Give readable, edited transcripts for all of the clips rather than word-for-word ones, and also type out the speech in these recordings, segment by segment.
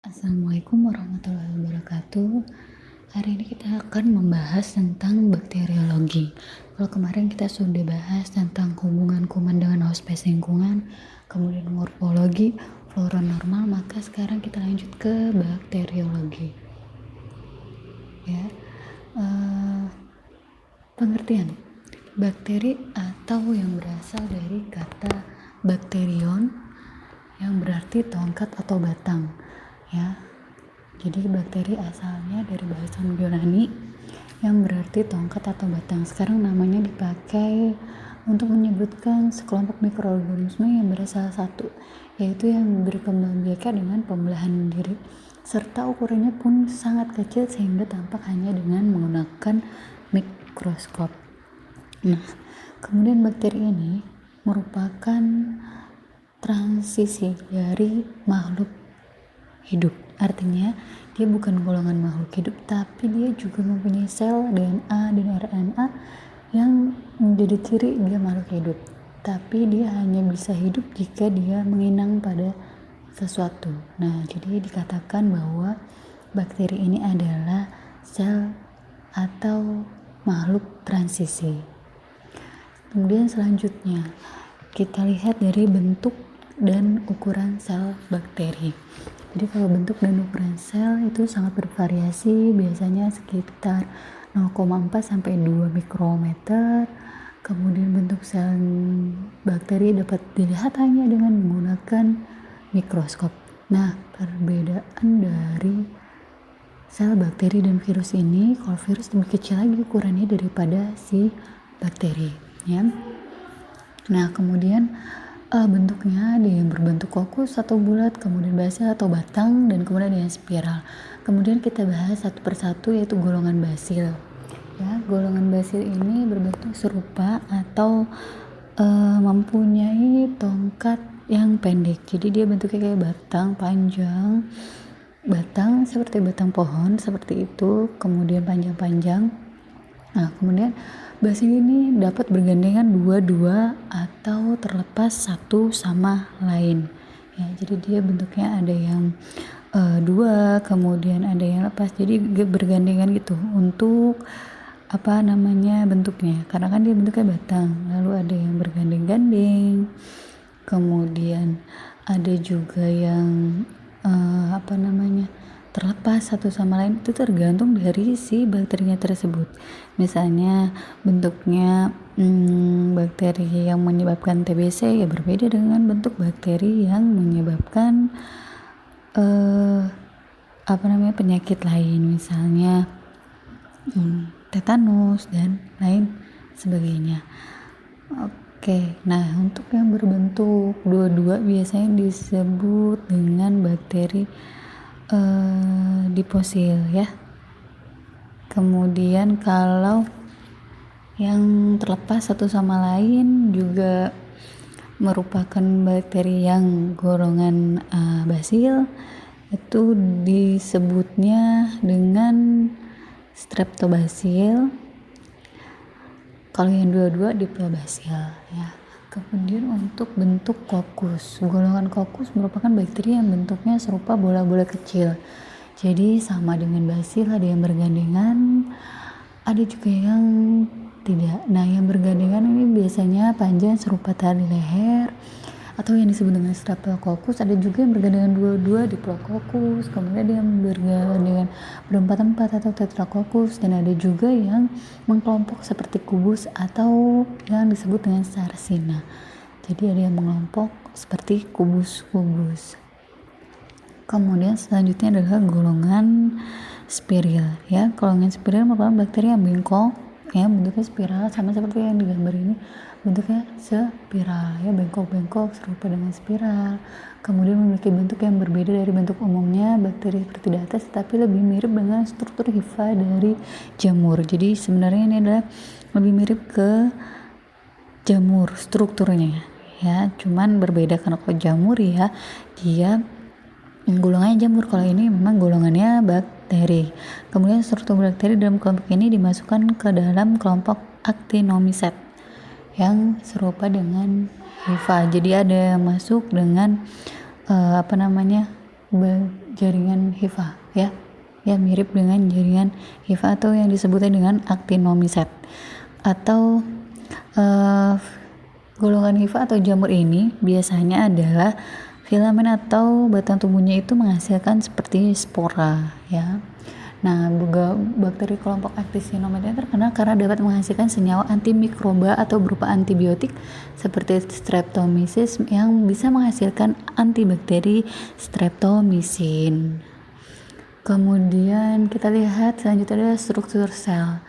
Assalamualaikum warahmatullahi wabarakatuh. Hari ini kita akan membahas tentang bakteriologi. Kalau kemarin kita sudah bahas tentang hubungan kuman dengan hospes lingkungan, kemudian morfologi, flora normal, maka sekarang kita lanjut ke bakteriologi. Ya, pengertian bakteri atau yang berasal dari kata bakterion yang berarti tongkat atau batang. Ya, jadi bakteri asalnya dari bahasa Yunani yang berarti tongkat atau batang. Sekarang namanya dipakai untuk menyebutkan sekelompok mikroorganisme yang berasal satu, yaitu yang berkembang biak dengan pembelahan diri, serta ukurannya pun sangat kecil sehingga tampak hanya dengan menggunakan mikroskop. Nah, kemudian bakteri ini merupakan transisi dari makhluk hidup. Artinya dia bukan golongan makhluk hidup, tapi dia juga mempunyai sel, DNA dan RNA yang menjadi ciri dia makhluk hidup. Tapi dia hanya bisa hidup jika dia menginang pada sesuatu. Nah, jadi dikatakan bahwa bakteri ini adalah sel atau makhluk transisi. Kemudian selanjutnya kita lihat dari bentuk dan ukuran sel bakteri. Jadi kalau bentuk dan ukuran sel itu sangat bervariasi, biasanya sekitar 0,4 sampai 2 mikrometer. Kemudian bentuk sel bakteri dapat dilihat hanya dengan menggunakan mikroskop. Nah, perbedaan dari sel bakteri dan virus ini, kalau virus lebih kecil lagi ukurannya daripada si bakteri, ya. Nah, kemudian bentuknya ada yang berbentuk kokus atau bulat, kemudian basil atau batang, dan kemudian ada yang spiral. Kemudian kita bahas satu persatu yaitu golongan basil. Ya, golongan basil ini berbentuk serupa atau mempunyai tongkat yang pendek. Jadi dia bentuknya kayak batang panjang, batang seperti batang pohon seperti itu, kemudian panjang-panjang. Nah, kemudian basil ini dapat bergandengan dua-dua atau terlepas satu sama lain. Ya, jadi dia bentuknya ada yang dua, kemudian ada yang lepas. Jadi bergandengan gitu untuk bentuknya. Karena kan dia bentuknya batang. Lalu ada yang bergandeng-gandeng. Kemudian ada juga yang terlepas satu sama lain. Itu tergantung dari si bakterinya tersebut. Misalnya bentuknya bakteri yang menyebabkan TBC ya berbeda dengan bentuk bakteri yang menyebabkan penyakit lain, misalnya tetanus dan lain sebagainya. Oke, nah untuk yang berbentuk dua-dua biasanya disebut dengan bakteri diposil, ya. Kemudian kalau yang terlepas satu sama lain juga merupakan bakteri yang golongan basil, itu disebutnya dengan streptobacil. Kalau yang dua-dua diplobasil, ya. Kemudian untuk bentuk kokus, golongan kokus merupakan bakteri yang bentuknya serupa bola-bola kecil. Jadi sama dengan basil, ada yang bergandengan, ada juga yang tidak. Nah, yang bergandengan ini biasanya panjang serupa tali leher atau yang disebut dengan streptococcus. Ada juga yang bergandengan dua-dua diplococcus, kemudian ada yang bergandengan berempat-empat atau tetracoccus, dan ada juga yang mengelompok seperti kubus atau yang disebut dengan sarcina. Jadi ada yang mengelompok seperti kubus-kubus. Kemudian selanjutnya adalah golongan spiril, ya. Golongan spiril merupakan bakteri yang bengkok, ya, bentuknya spiral sama seperti yang di gambar ini, bentuknya spiral, ya, bengkok-bengkok serupa dengan spiral. Kemudian memiliki bentuk yang berbeda dari bentuk umumnya bakteri seperti di atas, tapi lebih mirip dengan struktur hifa dari jamur. Jadi sebenarnya ini adalah lebih mirip ke jamur strukturnya, ya, cuman berbeda karena kalau jamur ya dia golongannya jamur, kalau ini memang golongannya bakteri. Kemudian struktur bakteri dalam kelompok ini dimasukkan ke dalam kelompok actinomycet yang serupa dengan hifa. Jadi ada yang masuk dengan jaringan hifa ya mirip dengan jaringan hifa atau yang disebutnya dengan actinomycet. Atau golongan hifa atau jamur ini biasanya adalah filamen atau batang tubuhnya itu menghasilkan seperti spora ya. Nah, bakteri kelompok Actinomyces terkenal karena dapat menghasilkan senyawa antimikroba atau berupa antibiotik seperti streptomyces yang bisa menghasilkan antibakteri streptomycin. Kemudian kita lihat selanjutnya adalah struktur sel.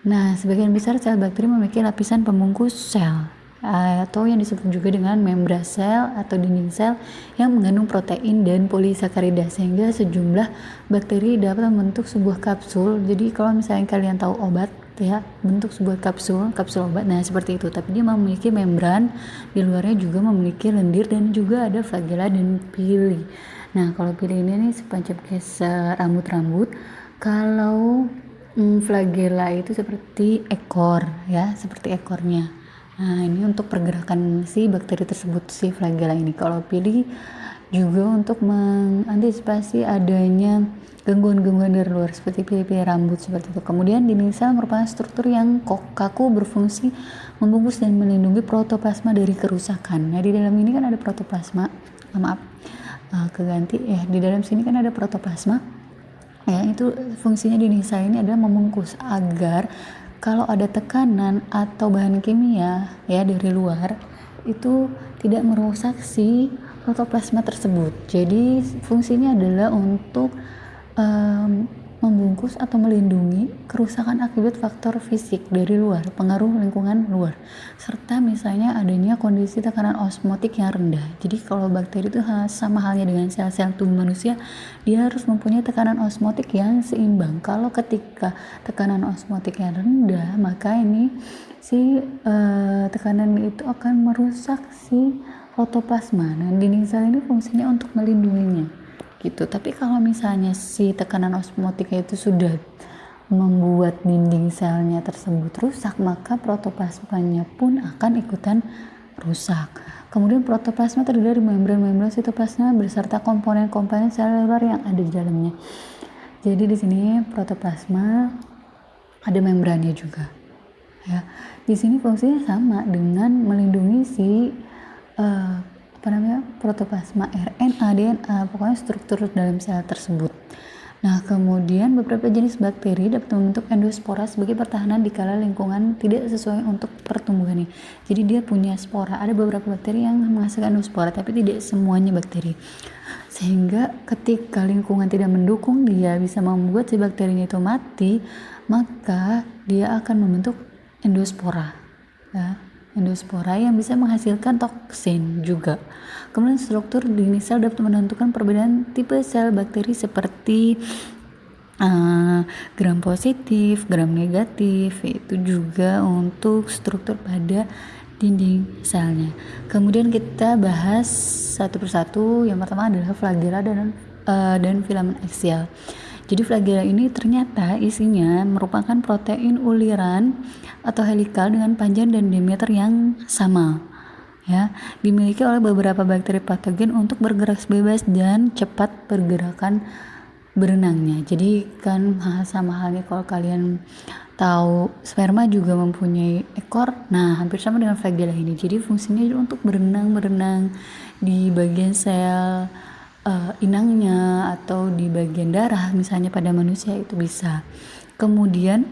Nah, sebagian besar sel bakteri memiliki lapisan pembungkus sel atau yang disebut juga dengan membran sel atau dinding sel yang mengandung protein dan polisakarida sehingga sejumlah bakteri dapat membentuk sebuah kapsul. Jadi kalau misalnya kalian tahu obat ya, bentuk sebuah kapsul obat, nah seperti itu, tapi dia memiliki membran, di luarnya juga memiliki lendir dan juga ada flagella dan pili. Nah, kalau pili ini nih semacam kayak rambut-rambut. Kalau flagella itu seperti ekor ya, seperti ekornya. Nah, ini untuk pergerakan si bakteri tersebut, si flagella ini. Kalau pili juga untuk mengantisipasi adanya gangguan-gangguan dari luar seperti pili-pili rambut seperti itu. Kemudian dinding sel merupakan struktur yang kaku berfungsi membungkus dan melindungi protoplasma dari kerusakan. Nah, di dalam ini kan ada protoplasma. Di dalam sini kan ada protoplasma. Ya, itu fungsinya dinding sel ini adalah membungkus agar kalau ada tekanan atau bahan kimia ya dari luar itu tidak merusak si protoplasma tersebut. Jadi fungsinya adalah untuk membungkus atau melindungi kerusakan akibat faktor fisik dari luar, pengaruh lingkungan luar, serta misalnya adanya kondisi tekanan osmotik yang rendah. Jadi kalau bakteri itu sama halnya dengan sel-sel tubuh manusia, dia harus mempunyai tekanan osmotik yang seimbang. Kalau ketika tekanan osmotik yang rendah, maka ini si tekanan itu akan merusak si protoplasma. Nah, dinding sel ini fungsinya untuk melindunginya gitu. Tapi kalau misalnya si tekanan osmotiknya itu sudah membuat dinding selnya tersebut rusak, maka protoplasmanya pun akan ikutan rusak. Kemudian protoplasma terdiri dari membran sitoplasma beserta komponen-komponen seluler yang ada di dalamnya. Jadi di sini protoplasma ada membrannya juga. Ya, di sini fungsinya sama dengan melindungi si protoplasma, RNA, DNA, pokoknya struktur dalam sel tersebut. Nah, kemudian beberapa jenis bakteri dapat membentuk endospora sebagai pertahanan dikala lingkungan tidak sesuai untuk pertumbuhannya. Jadi dia punya spora. Ada beberapa bakteri yang menghasilkan endospora, tapi tidak semuanya bakteri. Sehingga ketika lingkungan tidak mendukung, dia bisa membuat si bakterinya itu mati, maka dia akan membentuk endospora. Ya. Endospora yang bisa menghasilkan toksin juga. Kemudian struktur dinding sel dapat menentukan perbedaan tipe sel bakteri seperti gram positif, gram negatif, itu juga untuk struktur pada dinding selnya. Kemudian kita bahas satu persatu. Yang pertama adalah flagella dan filamen aksial. Jadi flagella ini ternyata isinya merupakan protein uliran atau helikal dengan panjang dan diameter yang sama. Ya, dimiliki oleh beberapa bakteri patogen untuk bergerak bebas dan cepat pergerakan berenangnya. Jadi kan sama halnya kalau kalian tahu sperma juga mempunyai ekor. Nah, hampir sama dengan flagella ini. Jadi fungsinya untuk berenang di bagian sel inangnya atau di bagian darah misalnya pada manusia itu bisa. Kemudian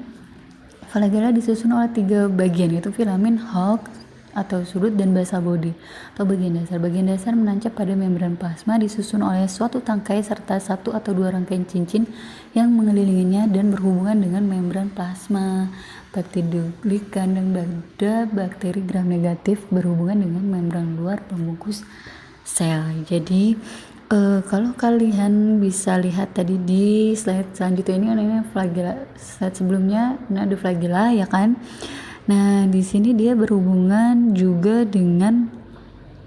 flagella disusun oleh 3 bagian, yaitu filamen, hulk atau sudut, dan basal body atau bagian dasar. Bagian dasar menancap pada membran plasma, disusun oleh suatu tangkai serta 1 atau 2 rangkaian cincin yang mengelilinginya dan berhubungan dengan membran plasma. Peptidoglikan dan bakteri gram negatif berhubungan dengan membran luar pembungkus sel. Jadi kalau kalian bisa lihat tadi di slide selanjutnya ini flagella, slide sebelumnya ini ada flagella ya kan. Nah, di sini dia berhubungan juga dengan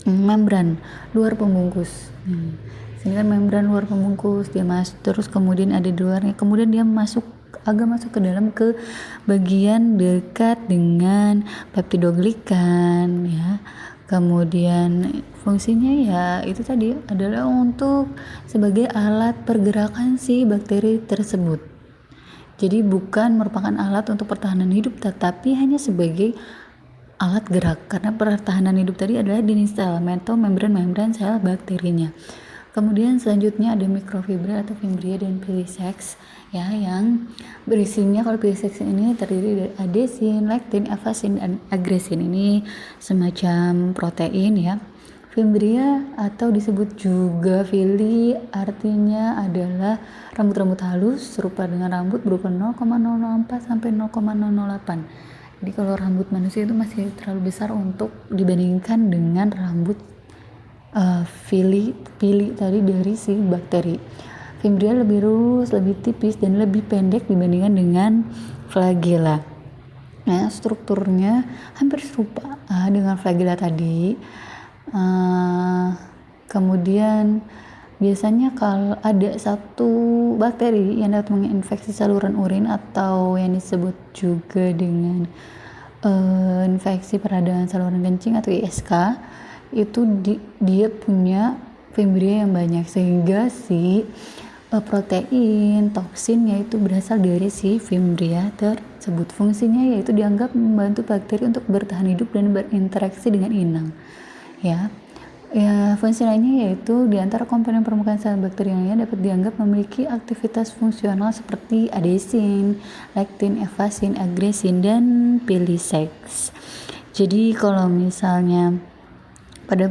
membran luar pembungkus. Sini kan membran luar pembungkus, dia masuk terus kemudian ada di luarnya, kemudian dia masuk ke dalam ke bagian dekat dengan peptidoglikan ya. Kemudian fungsinya ya itu tadi adalah untuk sebagai alat pergerakan si bakteri tersebut. Jadi bukan merupakan alat untuk pertahanan hidup, tetapi hanya sebagai alat gerak, karena pertahanan hidup tadi adalah di sel atau membran sel bakterinya. Kemudian selanjutnya ada mikrofibra atau fimbria dan piliseks ya, yang berisinya, kalau piliseks ini terdiri dari adesin, lektin, evasin, dan agresin. Ini semacam protein ya. Fimbria atau disebut juga fili artinya adalah rambut-rambut halus serupa dengan rambut berupa 0,004 sampai 0,008. Jadi kalau rambut manusia itu masih terlalu besar untuk dibandingkan dengan rambut pili tadi dari si bakteri. Fimbria lebih lurus, lebih tipis, dan lebih pendek dibandingkan dengan flagella. Nah, strukturnya hampir serupa dengan flagella tadi. Kemudian biasanya kalau ada satu bakteri yang dapat menginfeksi saluran urin atau yang disebut juga dengan infeksi peradangan saluran kencing atau ISK, itu dia punya fimbria yang banyak, sehingga si protein toksinnya itu berasal dari si fimbria tersebut. Fungsinya yaitu dianggap membantu bakteri untuk bertahan hidup dan berinteraksi dengan inang ya. Fungsi lainnya yaitu di antara komponen permukaan sel bakteri yang lainnya dapat dianggap memiliki aktivitas fungsional seperti adesin, lektin, evasin, agresin, dan piliseks. Jadi kalau misalnya pada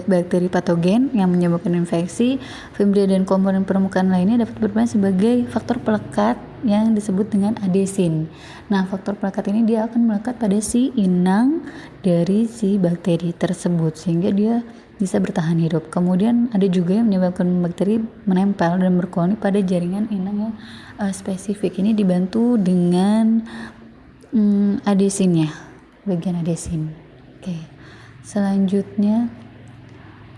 bakteri patogen yang menyebabkan infeksi, fimbria dan komponen permukaan lainnya dapat berperan sebagai faktor pelekat yang disebut dengan adesin. Nah, faktor pelekat ini dia akan melekat pada si inang dari si bakteri tersebut sehingga dia bisa bertahan hidup. Kemudian ada juga yang menyebabkan bakteri menempel dan berkoloni pada jaringan inang yang spesifik. Ini dibantu dengan adesinnya, bagian adesin. Oke. Selanjutnya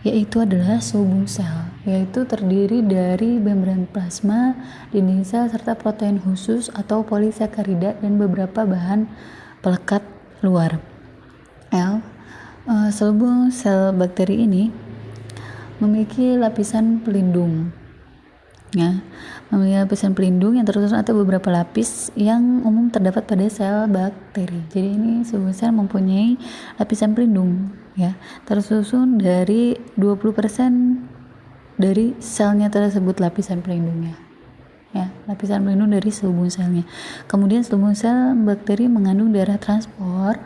yaitu adalah subung sel, yaitu terdiri dari membran plasma, dinding sel, serta protein khusus atau polisakarida dan beberapa bahan pelekat luar. Subung sel bakteri ini memiliki lapisan pelindung ya, memiliki lapisan pelindung yang tersusun atau beberapa lapis yang umum terdapat pada sel bakteri. Jadi ini subung sel mempunyai lapisan pelindung ya, tersusun dari 20% dari selnya tersebut lapisan pelindungnya ya, lapisan pelindung dari subung selnya. Kemudian subung sel bakteri mengandung daerah transport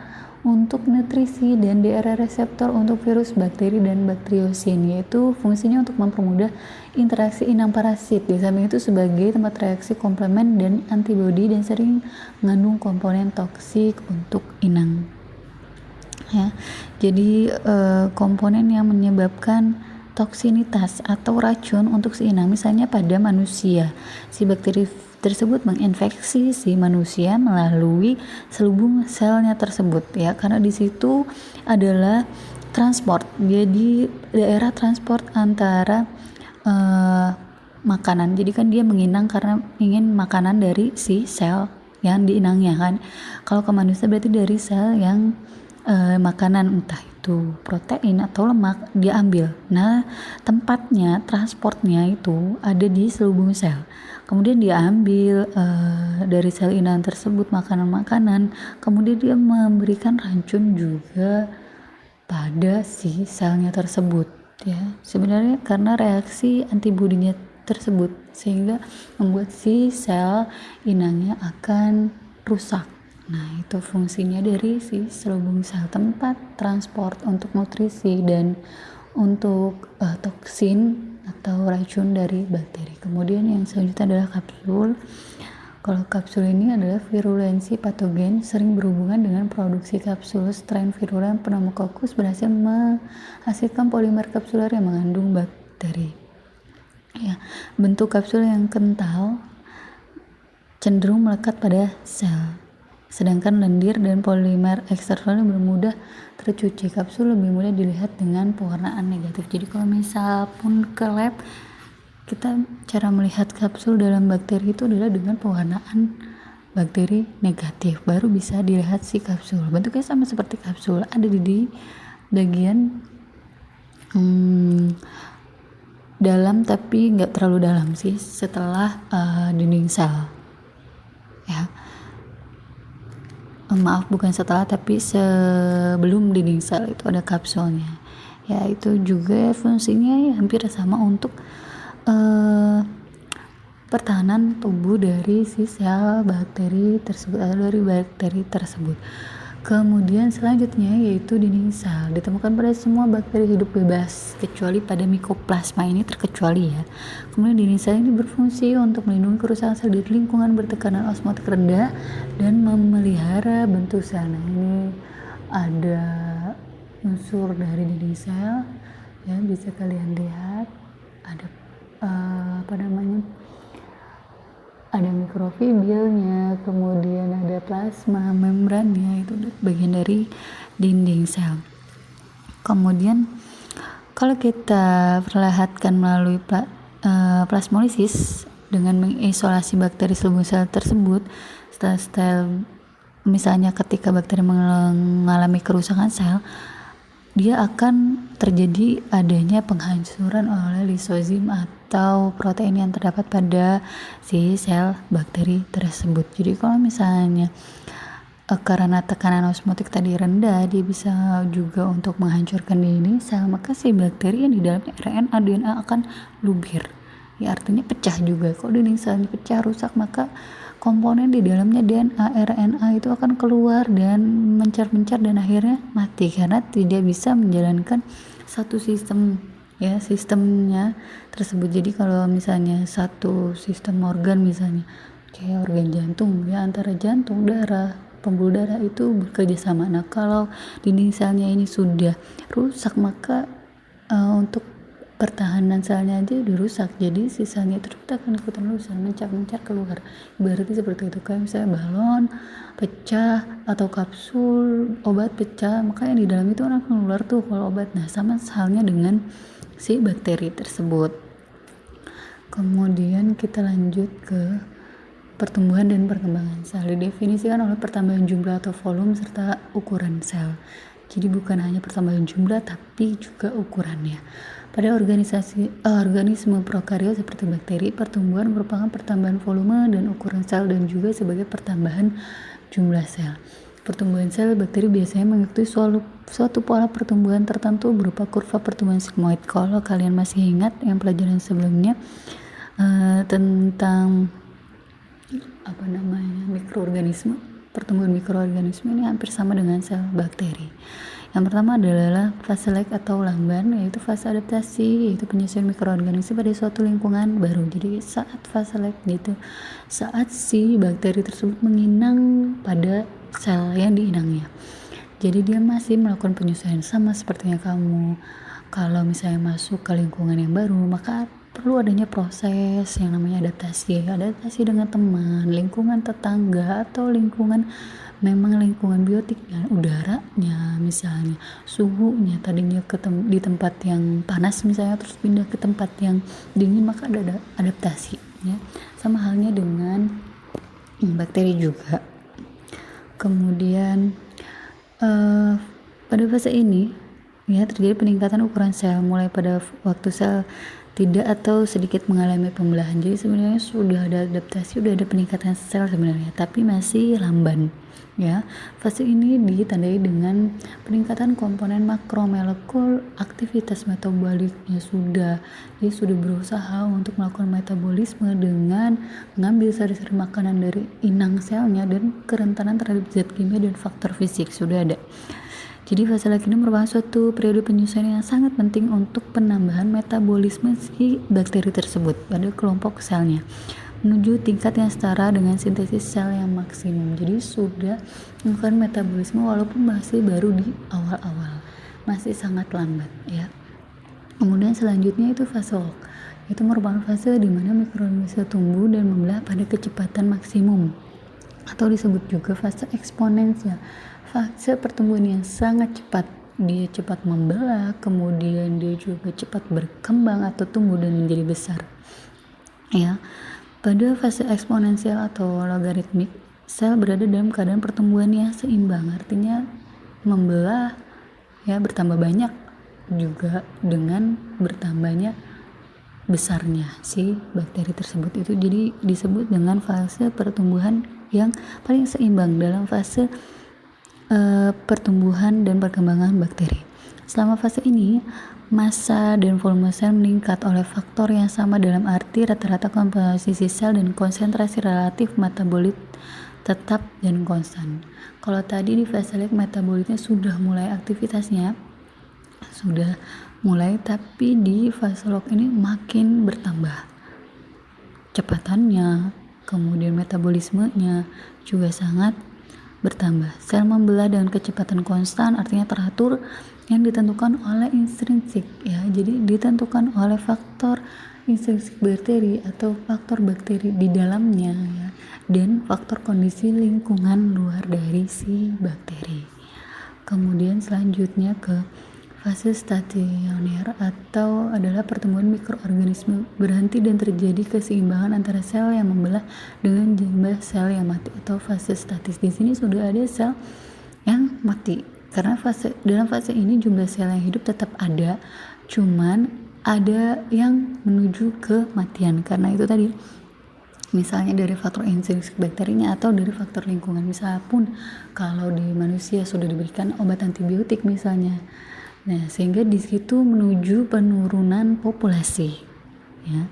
untuk nutrisi dan daerah reseptor untuk virus, bakteri, dan bakteriosin, yaitu fungsinya untuk mempermudah interaksi inang parasit. Di samping itu sebagai tempat reaksi komplement dan antibodi, dan sering mengandung komponen toksik untuk inang ya. Jadi komponen yang menyebabkan toksinitas atau racun untuk si inang, misalnya pada manusia, si bakteri tersebut menginfeksi si manusia melalui selubung selnya tersebut ya, karena di situ adalah transport, jadi daerah transport antara makanan. Jadi kan dia menginang karena ingin makanan dari si sel yang diinangnya kan. Kalau ke manusia berarti dari sel yang makanan, entah itu protein atau lemak, dia ambil. Nah, tempatnya, transportnya itu ada di selubung sel. Kemudian dia ambil dari sel inang tersebut makanan-makanan, kemudian dia memberikan racun juga pada si selnya tersebut ya. Sebenarnya karena reaksi antibodinya tersebut sehingga membuat si sel inangnya akan rusak. Nah, itu fungsinya dari si selubung sel, tempat transport untuk nutrisi dan untuk toksin atau racun dari bakteri. Kemudian yang selanjutnya adalah kapsul. Kalau kapsul ini adalah virulensi patogen, sering berhubungan dengan produksi kapsul. Strain virulen Pneumococcus berhasil menghasilkan polimer kapsuler yang mengandung bakteri. Ya, bentuk kapsul yang kental cenderung melekat pada sel, sedangkan lendir dan polimer eksternal yang bermudah tercuci. Kapsul lebih mudah dilihat dengan pewarnaan negatif. Jadi kalau misal pun ke lab, kita cara melihat kapsul dalam bakteri itu adalah dengan pewarnaan bakteri negatif, baru bisa dilihat si kapsul. Bentuknya sama seperti kapsul, ada di bagian dalam tapi nggak terlalu dalam sih, setelah dinding sel ya. Maaf, bukan setelah tapi sebelum dinding sel itu ada kapsulnya ya. Itu juga fungsinya ya hampir sama untuk pertahanan tubuh dari si sel bakteri tersebut atau dari bakteri tersebut. Kemudian selanjutnya yaitu dinding sel ditemukan pada semua bakteri hidup bebas kecuali pada Mycoplasma ini terkecuali ya. Kemudian dinding sel ini berfungsi untuk melindungi kerusakan sel di lingkungan bertekanan osmotik rendah dan memelihara bentuk sel. Nah, ini ada unsur dari dinding sel ya, bisa kalian lihat ada ada mikrofibrilnya, kemudian ada plasma membrannya, itu bagian dari dinding sel. Kemudian kalau kita perlihatkan melalui plasmolisis dengan mengisolasi bakteri selubung sel tersebut, setelah misalnya ketika bakteri mengalami kerusakan sel, dia akan terjadi adanya penghancuran oleh lisozim atau protein yang terdapat pada si sel bakteri tersebut. Jadi kalau misalnya karena tekanan osmotik tadi rendah, dia bisa juga untuk menghancurkan dinding sel, maka si bakteri yang di dalamnya RNA DNA akan lubir ya, artinya pecah juga. Kalau dinding selnya pecah rusak, maka komponen di dalamnya DNA, RNA itu akan keluar dan mencar-mencar dan akhirnya mati karena tidak bisa menjalankan satu sistem ya, sistemnya tersebut. Jadi kalau misalnya satu sistem organ, misalnya kayak organ jantung ya, antara jantung, darah, pembuluh darah itu bekerja sama. Nah, kalau dinding selnya ini sudah rusak, maka untuk pertahanan selnya aja udah rusak, jadi sisanya itu akan ikutan rusak, mencar keluar. Berarti seperti itu, kayak misalnya balon pecah atau kapsul obat pecah, maka yang di dalam itu akan keluar tuh kalau obat. Nah, sama halnya dengan si bakteri tersebut. Kemudian kita lanjut ke pertumbuhan dan perkembangan sel. Didefinisikan oleh pertambahan jumlah atau volume serta ukuran sel. Jadi bukan hanya pertambahan jumlah tapi juga ukurannya. Pada organisme prokariot seperti bakteri, pertumbuhan merupakan pertambahan volume dan ukuran sel dan juga sebagai pertambahan jumlah sel. Pertumbuhan sel bakteri biasanya mengikuti suatu pola pertumbuhan tertentu berupa kurva pertumbuhan sigmoid. Kalau kalian masih ingat yang pelajaran sebelumnya tentang mikroorganisme, pertumbuhan mikroorganisme ini hampir sama dengan sel bakteri. Yang pertama adalah fase lag atau lamban, yaitu fase adaptasi, yaitu penyesuaian mikroorganisme pada suatu lingkungan baru. Jadi saat fase lag gitu, saat si bakteri tersebut menginang pada sel yang diinangnya. Jadi dia masih melakukan penyesuaian, sama sepertinya kamu kalau misalnya masuk ke lingkungan yang baru, maka perlu adanya proses yang namanya adaptasi dengan teman, lingkungan tetangga, atau lingkungan biotiknya, udaranya misalnya, suhunya, tadinya di tempat yang panas misalnya terus pindah ke tempat yang dingin, maka ada adaptasi ya. Sama halnya dengan bakteri juga. Kemudian pada fase ini ya terjadi peningkatan ukuran sel mulai pada waktu sel tidak atau sedikit mengalami pembelahan. Jadi sebenarnya sudah ada adaptasi, sudah ada peningkatan sel sebenarnya, tapi masih lamban ya. Fase ini ditandai dengan peningkatan komponen makromolekul, aktivitas metaboliknya dia sudah berusaha untuk melakukan metabolisme dengan mengambil sari-sari makanan dari inang selnya, dan kerentanan terhadap zat kimia dan faktor fisik sudah ada. Jadi fase lag ini merupakan suatu periode penyesuaian yang sangat penting untuk penambahan metabolisme si bakteri tersebut pada kelompok selnya menuju tingkat yang setara dengan sintesis sel yang maksimum. Jadi sudah melakukan metabolisme walaupun masih baru di awal-awal, masih sangat lambat ya. Kemudian selanjutnya itu fase log. Itu merupakan fase di mana mikroorganisme tumbuh dan membelah pada kecepatan maksimum atau disebut juga fase eksponensial. Fase pertumbuhan yang sangat cepat, dia cepat membelah, kemudian dia juga cepat berkembang atau tumbuh dan menjadi besar ya. Pada fase eksponensial atau logaritmik, sel berada dalam keadaan pertumbuhan yang seimbang, artinya membelah ya, bertambah banyak juga dengan bertambahnya besarnya si bakteri tersebut. Itu jadi disebut dengan fase pertumbuhan yang paling seimbang dalam fase pertumbuhan dan perkembangan bakteri. Selama fase ini, massa dan volume sel meningkat oleh faktor yang sama dalam arti rata-rata komposisi sel dan konsentrasi relatif metabolit tetap dan konstan. Kalau tadi di fase log metabolitnya sudah mulai aktivitasnya, sudah mulai, tapi di fase log ini makin bertambah kecepatannya, kemudian metabolismenya juga sangat bertambah. Sel membelah dengan kecepatan konstan, artinya teratur, yang ditentukan oleh intrinsik, ya. Jadi ditentukan oleh faktor intrinsik bakteri atau faktor bakteri di dalamnya, ya, dan faktor kondisi lingkungan luar dari si bakteri. Kemudian selanjutnya ke fase stasioner atau adalah pertumbuhan mikroorganisme berhenti dan terjadi keseimbangan antara sel yang membelah dengan jumlah sel yang mati atau fase statis. Di sini sudah ada sel yang mati karena dalam fase ini jumlah sel yang hidup tetap ada, cuman ada yang menuju kematian karena itu tadi. Misalnya dari faktor intrinsik bakterinya atau dari faktor lingkungan. Misalnya pun kalau di manusia sudah diberikan obat antibiotik misalnya, nah sehingga di situ menuju penurunan populasi, ya.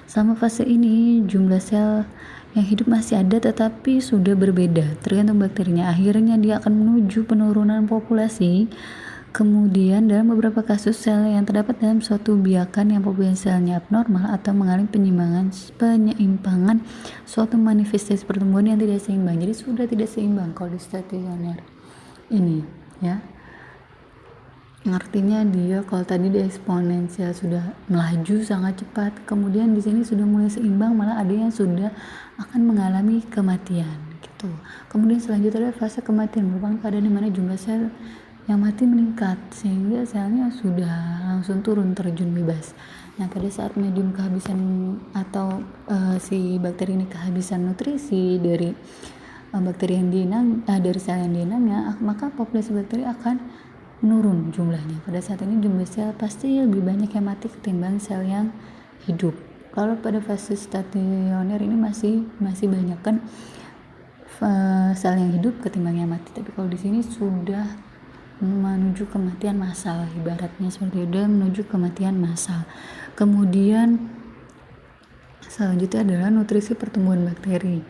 Selama fase ini jumlah sel yang hidup masih ada tetapi sudah berbeda tergantung bakterinya. Akhirnya dia akan menuju penurunan populasi. Kemudian dalam beberapa kasus sel yang terdapat dalam suatu biakan yang populasi selnya abnormal atau mengalami penyeimpangan suatu manifestasi pertumbuhan yang tidak seimbang. Jadi sudah tidak seimbang kalau di stasioner ini, ya. Artinya dia kalau tadi di eksponensial sudah melaju sangat cepat, kemudian di sini sudah mulai seimbang, malah ada yang sudah akan mengalami kematian gitu. Kemudian selanjutnya ada fase kematian, merupakan keadaan di mana jumlah sel yang mati meningkat sehingga selnya sudah langsung turun terjun bebas. Nah, pada saat medium kehabisan atau si bakteri ini kehabisan nutrisi dari bakteri yang dari sel yang diinangnya, maka populasi bakteri akan menurun jumlahnya. Pada saat ini jumlah sel pasti lebih banyak yang mati ketimbang sel yang hidup. Kalau pada fase stasioner ini masih banyak kan sel yang hidup ketimbang yang mati. Tapi kalau di sini sudah menuju kematian massal, ibaratnya seperti itu, menuju kematian massal. Kemudian selanjutnya adalah nutrisi pertumbuhan bakteri,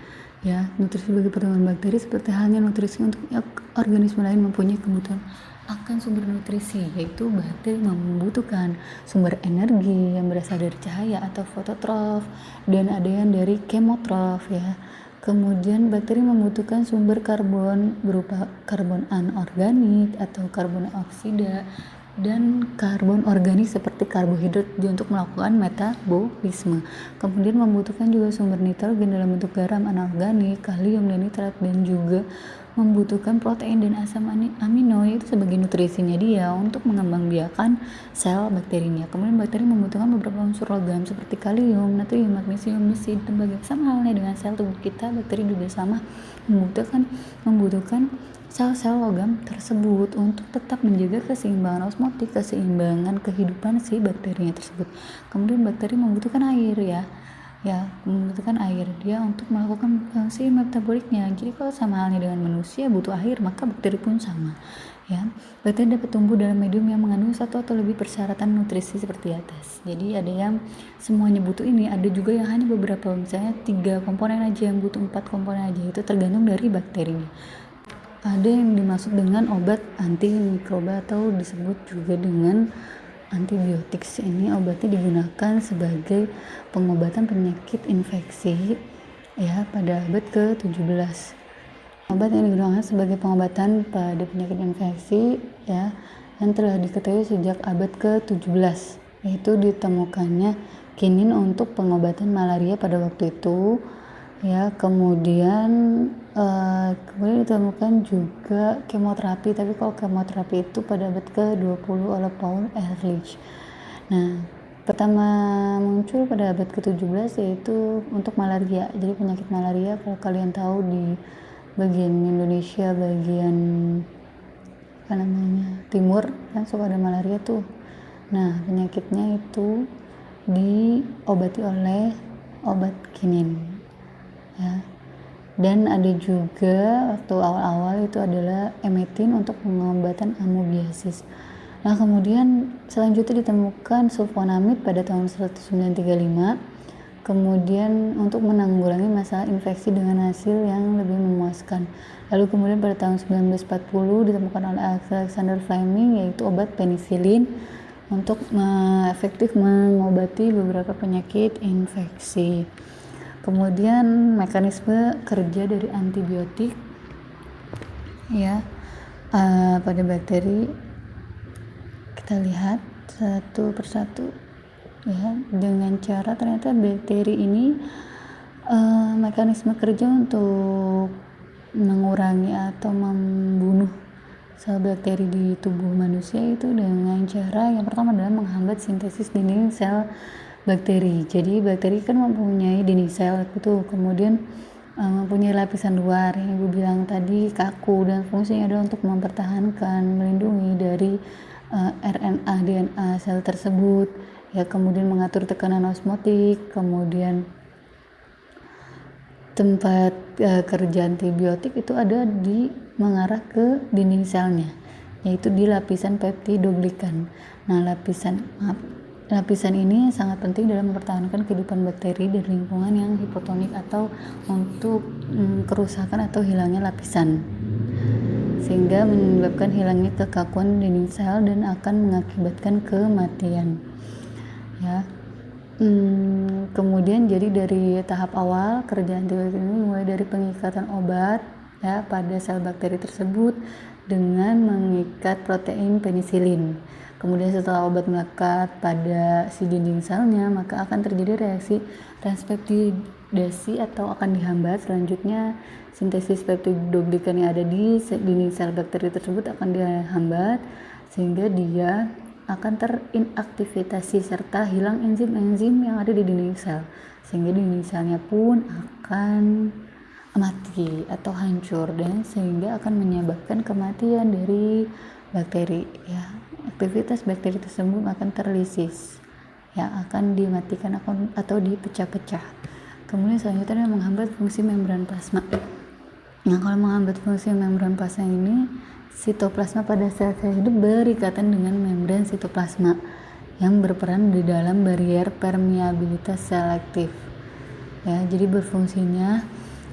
ya. Nutrisi bagi pertumbuhan bakteri seperti halnya nutrisi untuk organisme lain mempunyai kebutuhan akan sumber nutrisi, yaitu bakteri membutuhkan sumber energi yang berasal dari cahaya atau fototrof, dan ada yang dari kemotrof, ya. Kemudian bakteri membutuhkan sumber karbon berupa karbon anorganik atau karbon oksida dan karbon organik seperti karbohidrat untuk melakukan metabolisme. Kemudian membutuhkan juga sumber nitrogen dalam bentuk garam anorganik, kalium dan nitrat, dan juga membutuhkan protein dan asam amino itu sebagai nutrisinya dia untuk mengembangbiakan sel bakterinya. Kemudian bakteri membutuhkan beberapa unsur logam seperti kalium, natrium, magnesium, besi, tembaga. Sama halnya dengan sel tubuh kita, bakteri juga sama membutuhkan sel-sel logam tersebut untuk tetap menjaga keseimbangan osmotik, keseimbangan kehidupan si bakterinya tersebut. Kemudian bakteri membutuhkan air, membutuhkan air dia untuk melakukan fungsi metaboliknya. Jadi kalau sama halnya dengan manusia butuh air, maka bakteri pun sama, ya. Bakteri dapat tumbuh dalam medium yang mengandung satu atau lebih persyaratan nutrisi seperti atas. Jadi ada yang semuanya butuh ini, ada juga yang hanya beberapa, misalnya 3 komponen aja yang butuh, 4 komponen aja, itu tergantung dari bakterinya. Ada yang dimaksud dengan obat anti mikroba atau disebut juga dengan antibiotik. Ini obatnya digunakan sebagai pengobatan penyakit infeksi, ya, pada abad ke-17. Obat yang digunakan sebagai pengobatan pada penyakit infeksi, ya, yang telah diketahui sejak abad ke-17, yaitu ditemukannya kinin untuk pengobatan malaria pada waktu itu, ya. Kemudian ditemukan juga kemoterapi, tapi kalau kemoterapi itu pada abad ke-20 oleh Paul Ehrlich. Nah, pertama muncul pada abad ke-17 yaitu untuk malaria. Jadi penyakit malaria, kalau kalian tahu di bagian Indonesia, bagian timur kan suka ada malaria tuh. Nah, penyakitnya itu diobati oleh obat kinin ya. Dan ada juga waktu awal-awal itu adalah emetin untuk pengobatan amoebiasis. Nah, kemudian selanjutnya ditemukan sulfonamid pada tahun 1935. Kemudian untuk menanggulangi masalah infeksi dengan hasil yang lebih memuaskan. Lalu kemudian pada tahun 1940 ditemukan oleh Alexander Fleming yaitu obat penisilin untuk efektif mengobati beberapa penyakit infeksi. Kemudian mekanisme kerja dari antibiotik ya pada bakteri kita lihat satu persatu ya, dengan cara ternyata bakteri ini mekanisme kerja untuk mengurangi atau membunuh sel bakteri di tubuh manusia itu dengan cara yang pertama adalah menghambat sintesis dinding sel bakteri. Jadi bakteri kan mempunyai dinding sel itu, kemudian mempunyai lapisan luar yang ibu bilang tadi kaku, dan fungsinya adalah untuk mempertahankan, melindungi dari RNA DNA sel tersebut ya, kemudian mengatur tekanan osmotik, kemudian tempat kerja antibiotik itu ada di mengarah ke dinding selnya, yaitu di lapisan peptidoglikan. Nah, lapisan ini sangat penting dalam mempertahankan kehidupan bakteri di lingkungan yang hipotonik atau untuk kerusakan atau hilangnya lapisan, sehingga menyebabkan hilangnya kekakuan dinding sel dan akan mengakibatkan kematian ya. Kemudian jadi dari tahap awal kerja antibiotik ini mulai dari pengikatan obat ya pada sel bakteri tersebut dengan mengikat protein penisilin. Kemudian setelah obat melekat pada si dinding selnya, maka akan terjadi reaksi transpeptidasi atau akan dihambat. Selanjutnya sintesis peptidoglikan yang ada di dinding sel bakteri tersebut akan dihambat sehingga dia akan terinaktivitasi serta hilang enzim-enzim yang ada di dinding sel, sehingga dinding selnya pun akan mati atau hancur, dan sehingga akan menyebabkan kematian dari bakteri ya. Aktivitas bakteri tersebut akan terlisis ya, akan dimatikan atau dipecah-pecah. Kemudian selanjutnya menghambat fungsi membran plasma. Nah, kalau menghambat fungsi membran plasma ini, sitoplasma pada sel-sel hidup berikatan dengan membran sitoplasma yang berperan di dalam barier permeabilitas selektif ya. Jadi berfungsinya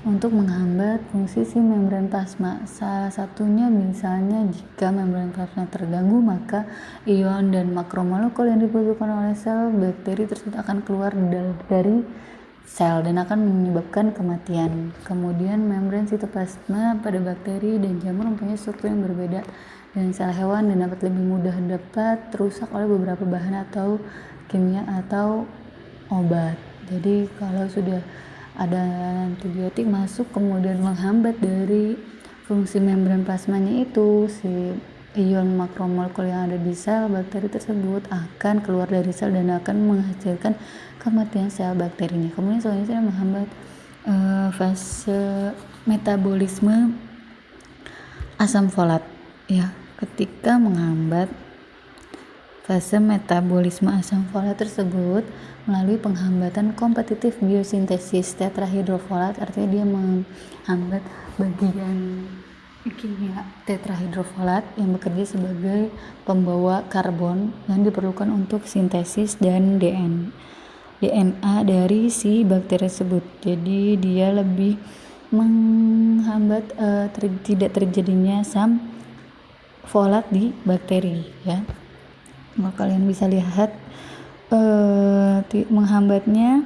untuk menghambat fungsi si membran plasma. Salah satunya misalnya jika membran plasma terganggu, maka ion dan makromolekul yang dibutuhkan oleh sel bakteri tersebut akan keluar dari sel dan akan menyebabkan kematian. Kemudian membran sitoplasma pada bakteri dan jamur mempunyai struktur yang berbeda dengan sel hewan dan dapat lebih mudah rusak oleh beberapa bahan atau kimia atau obat. Jadi kalau sudah ada antibiotik masuk kemudian menghambat dari fungsi membran plasmanya itu, si ion makromolekul yang ada di sel bakteri tersebut akan keluar dari sel dan akan menghasilkan kematian sel bakterinya. Kemudian selanjutnya menghambat fase metabolisme asam folat ya. Ketika menghambat fase metabolisme asam folat tersebut melalui penghambatan kompetitif biosintesis tetrahidrofolat, artinya dia menghambat bagian kimia tetrahidrofolat yang bekerja sebagai pembawa karbon yang diperlukan untuk sintesis dan DNA dari si bakteri tersebut. Jadi dia lebih menghambat tidak terjadinya asam folat di bakteri ya. Nah, kalian bisa lihat menghambatnya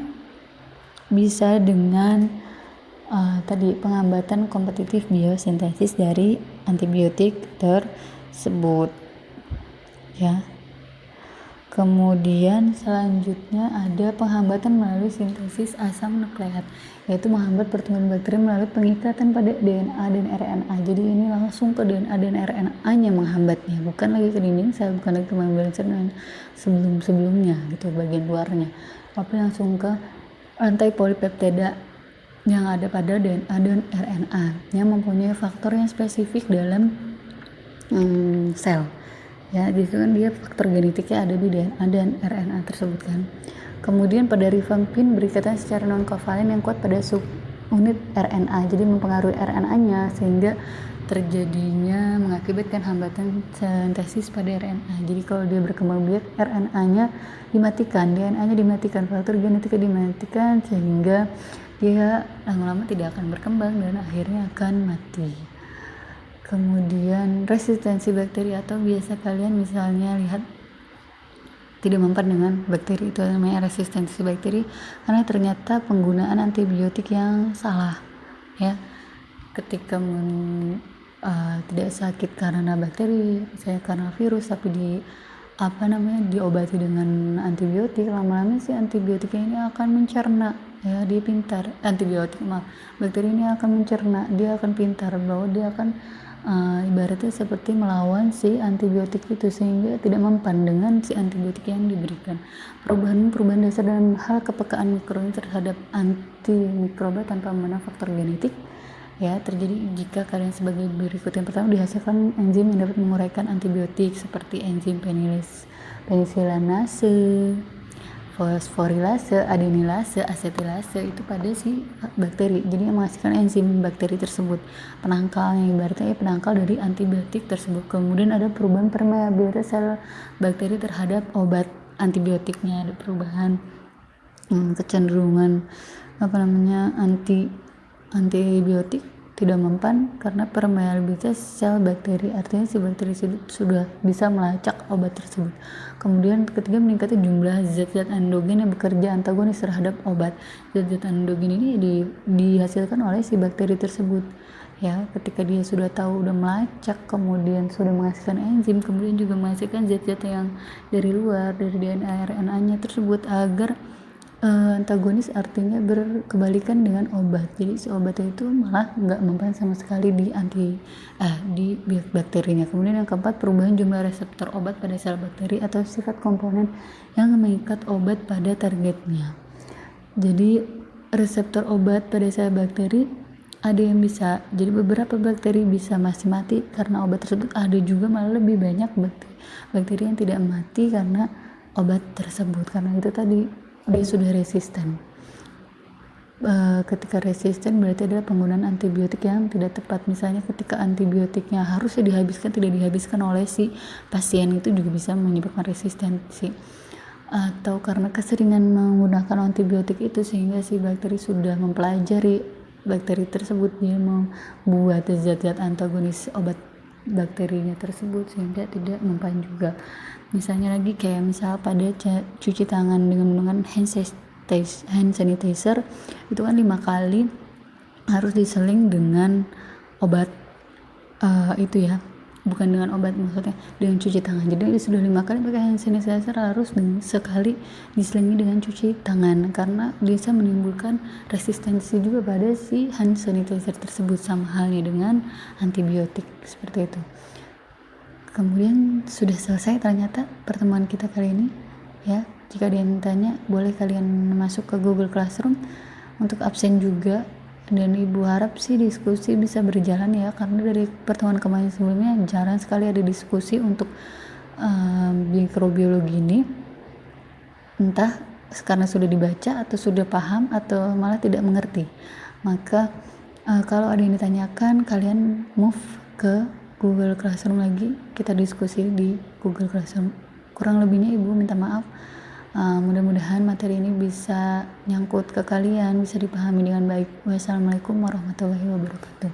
bisa dengan tadi penghambatan kompetitif biosintesis dari antibiotik tersebut ya. Kemudian selanjutnya ada penghambatan melalui sintesis asam nukleat, yaitu menghambat pertumbuhan bakteri melalui pengikatan pada DNA dan RNA. Jadi ini langsung ke DNA dan RNA-nya menghambatnya, bukan lagi ke dinding sel, bukan lagi ke membran sel sebelumnya gitu bagian luarnya, tapi langsung ke rantai polipeptida yang ada pada DNA dan RNA yang mempunyai faktor yang spesifik dalam sel ya. Jadi kan dia faktor genetiknya ada di DNA dan RNA tersebut kan. Kemudian pada rifampin berikatan secara non kovalen yang kuat pada subunit RNA, jadi mempengaruhi RNA-nya sehingga terjadinya mengakibatkan hambatan sintesis pada RNA. Jadi kalau dia berkembang biak, RNA-nya dimatikan, DNA-nya dimatikan, faktor genetiknya dimatikan, sehingga dia lama-lama tidak akan berkembang dan akhirnya akan mati. Kemudian resistensi bakteri, atau biasa kalian misalnya lihat tidak mempan dengan bakteri, itu namanya resistensi bakteri, karena ternyata penggunaan antibiotik yang salah ya. Ketika tidak sakit karena bakteri, saya karena virus, tapi diobati dengan antibiotik, lama-lama si antibiotiknya ini akan mencerna ya, dia pintar, bakteri ini akan mencerna, dia akan pintar bahwa dia akan ibaratnya seperti melawan si antibiotik itu, sehingga tidak mempan dengan si antibiotik yang diberikan. Perubahan dasar dalam hal kepekaan mikroba terhadap antimikroba tanpa memandang faktor genetik ya terjadi jika kalian sebagai berikut. Yang pertama, dihasilkan enzim yang dapat menguraikan antibiotik seperti enzim penisilanase, fosforilase, adenilase, asetilase, itu pada si bakteri. Jadi yang menghasilkan enzim bakteri tersebut, penangkalnya ibaratnya penangkal dari antibiotik tersebut. Kemudian ada perubahan permeabilitas sel bakteri terhadap obat antibiotiknya, ada perubahan kecenderungan antibiotik tidak mempan karena permeabilitas sel bakteri, artinya si bakteri sudah bisa melacak obat tersebut. Kemudian ketiga, meningkatnya jumlah zat-zat endogen yang bekerja antagonis terhadap obat. Zat-zat endogen ini dihasilkan oleh si bakteri tersebut ya. Ketika dia sudah tahu, udah melacak, kemudian sudah menghasilkan enzim, kemudian juga menghasilkan zat-zat yang dari luar, dari DNA RNA-nya tersebut, agar antagonis, artinya berkebalikan dengan obat. Jadi si obatnya itu malah nggak mempan sama sekali di bakterinya. Kemudian yang keempat, perubahan jumlah reseptor obat pada sel bakteri atau sifat komponen yang mengikat obat pada targetnya. Jadi reseptor obat pada sel bakteri ada yang bisa, jadi beberapa bakteri bisa masih mati karena obat tersebut, ada juga malah lebih banyak bakteri yang tidak mati karena obat tersebut, karena itu tadi dia sudah resisten. Ketika resisten berarti adalah penggunaan antibiotik yang tidak tepat. Misalnya ketika antibiotiknya harusnya dihabiskan, tidak dihabiskan oleh si pasien, itu juga bisa menyebabkan resistensi. Atau karena keseringan menggunakan antibiotik itu, sehingga si bakteri sudah mempelajari bakteri tersebut, dia membuat zat-zat antagonis obat bakterinya tersebut, sehingga tidak mempan juga. Misalnya lagi kayak misal pada cuci tangan dengan menggunakan hand sanitizer, itu kan 5 kali harus diseling dengan obat itu ya, bukan dengan obat, maksudnya dengan cuci tangan. Jadi sudah 5 kali pakai hand sanitizer, harus sekali diselingi dengan cuci tangan, karena bisa menimbulkan resistensi juga pada si hand sanitizer tersebut, sama halnya dengan antibiotik, seperti itu. Kemudian sudah selesai ternyata pertemuan kita kali ini ya. Jika ada yang tanya, boleh kalian masuk ke Google Classroom untuk absen juga, dan ibu harap sih diskusi bisa berjalan ya, karena dari pertemuan kemarin sebelumnya jarang sekali ada diskusi untuk mikrobiologi ini, entah karena sudah dibaca atau sudah paham atau malah tidak mengerti. Maka kalau ada yang ditanyakan, kalian move ke Google Classroom lagi, kita diskusi di Google Classroom. Kurang lebihnya ibu minta maaf. Mudah-mudahan materi ini bisa nyangkut ke kalian, bisa dipahami dengan baik. Wassalamualaikum warahmatullahi wabarakatuh.